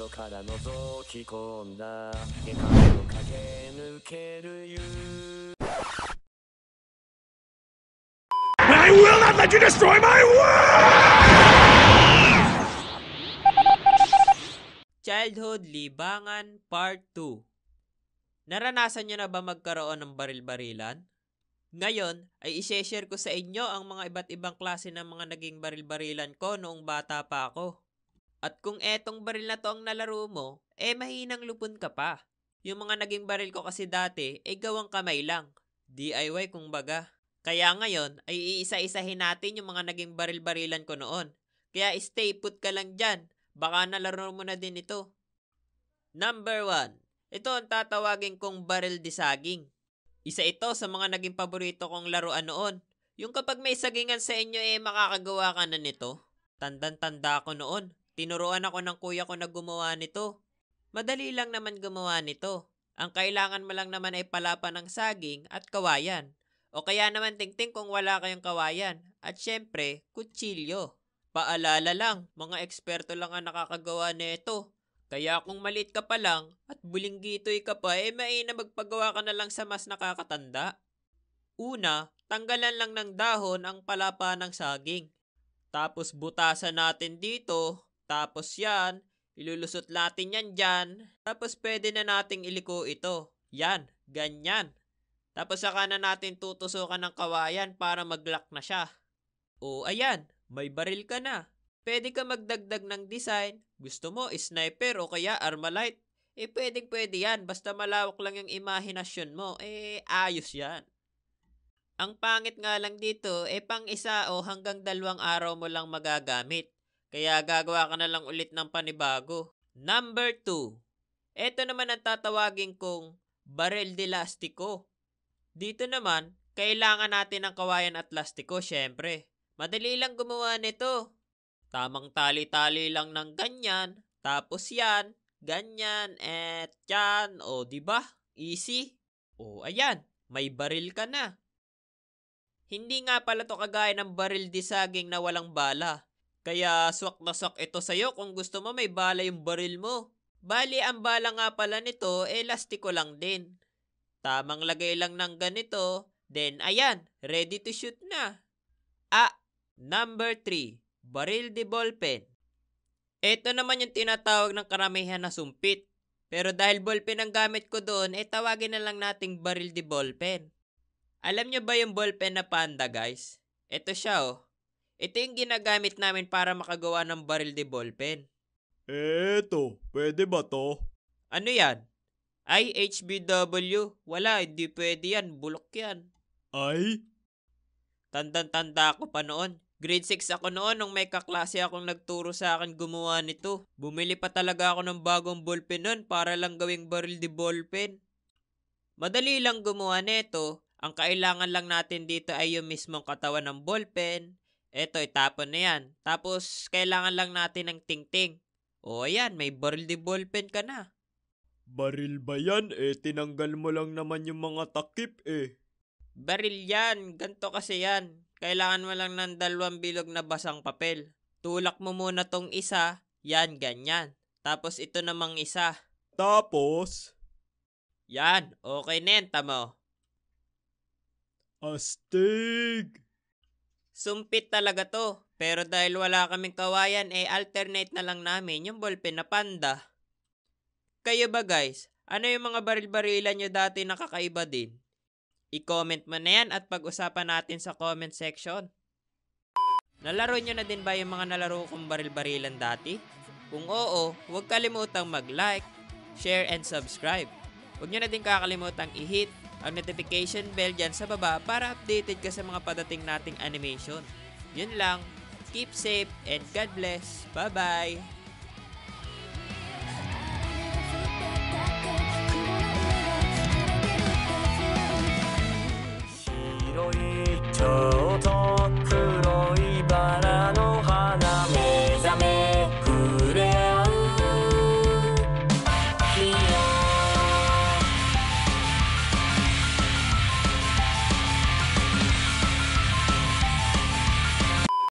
から覗き込んだ世界を駆け抜けるyou I will not let you destroy my world! Childhood Libangan Part 2. Naranasan nyo na ba magkaroon ng baril-barilan? Ngayon ay i-share ko sa inyo ang mga iba't ibang klase ng mga naging baril-barilan ko noong bata pa ako. At kung etong baril na to ang nalaro mo, mahinang lupon ka pa. Yung mga naging baril ko kasi dati gawang kamay lang. DIY kumbaga. Kaya ngayon ay iisa-isahin natin yung mga naging baril-barilan ko noon. Kaya stay put ka lang dyan. Baka nalaro mo na din ito. Number 1. Ito ang tatawagin kong baril de saging. Isa ito sa mga naging paborito kong laruan noon. Yung kapag may sagingan sa inyo makakagawa ka na nito. Tandang-tanda ko noon. Tinuruan ako ng kuya ko na gumawa nito. Madali lang naman gumawa nito. Ang kailangan mo lang naman ay palapa ng saging at kawayan. O kaya naman tingting kung wala kayong kawayan. At syempre, kutsilyo. Paalala lang, mga eksperto lang ang nakakagawa nito. Kaya kung maliit ka pa lang at bulinggitoy ka pa, mainam magpagawa ka na lang sa mas nakakatanda. Una, tanggalan lang ng dahon ang palapa ng saging. Tapos butasan natin dito. Tapos yan, ilulusot natin yan dyan. Tapos pwede na nating iliko ito. Yan, ganyan. Tapos saka na natin tutusukan ng kawayan para mag-lock na siya. O ayan, may baril ka na. Pwede ka magdagdag ng design. Gusto mo, sniper o kaya armalite. Pwede yan. Basta malawak lang yung imahinasyon mo. Ayos yan. Ang pangit nga lang dito, pang isa o hanggang 2 araw mo lang magagamit. Kaya gagawa ka na lang ulit ng panibago. Number 2. Ito naman ang tatawagin kong baril de lastiko. Dito naman, kailangan natin ng kawayan at lastiko, syempre. Madali lang gumawa nito. Tamang tali-tali lang ng ganyan. Tapos yan, ganyan, at yan. O, diba? Easy. O, ayan. May baril ka na. Hindi nga pala to kagaya ng baril de saging na walang bala. Kaya swak na swak ito sa'yo kung gusto mo may bala yung baril mo. Bali, ang bala nga pala nito, lastiko lang din. Tamang lagay lang ng ganito. Then, ayan. Ready to shoot na. Number 3. Baril de ballpen. Ito naman yung tinatawag ng karamihan na sumpit. Pero dahil ballpen ang gamit ko doon, tawagin na lang nating baril de ballpen. Alam nyo ba yung ballpen na Panda, guys? Ito siya, oh. Ito yung ginagamit namin para makagawa ng baril de ballpen. Eto, pwede ba to? Ano yan? Ay, HBW. Wala, hindi pwede yan. Bulok yan. Ay? Tandang-tanda ko pa noon. Grade 6 ako noon nung may kaklase akong nagturo sa akin gumawa nito. Bumili pa talaga ako ng bagong ballpen noon para lang gawing baril de ballpen. Madali lang gumawa nito. Ang kailangan lang natin dito ay yung mismong katawan ng ballpen. Eto, itapon na yan. Tapos, kailangan lang natin ng tingting. O ayan, may baril de ballpen ka na. Baril ba yan? Tinanggal mo lang naman yung mga takip Baril yan. Ganto kasi yan. Kailangan mo lang ng 2 bilog na basang papel. Tulak mo muna tong isa. Yan, ganyan. Tapos ito namang isa. Tapos? Yan, okay na yan, tamo. Astig! Sumpit talaga to. Pero dahil wala kaming kawayan, alternate na lang namin yung ballpen na Panda. Kayo ba guys? Ano yung mga baril-barilan nyo dati na kakaiba din? I-comment mo na yan at pag-usapan natin sa comment section. Nalaro nyo na din ba yung mga nalaro kong baril-barilan dati? Kung oo, huwag kalimutang mag-like, share, and subscribe. Huwag nyo na din kakalimutang i-hit ang notification bell dyan sa baba para updated ka sa mga padating nating animation. Yun lang. Keep safe and God bless. Bye-bye!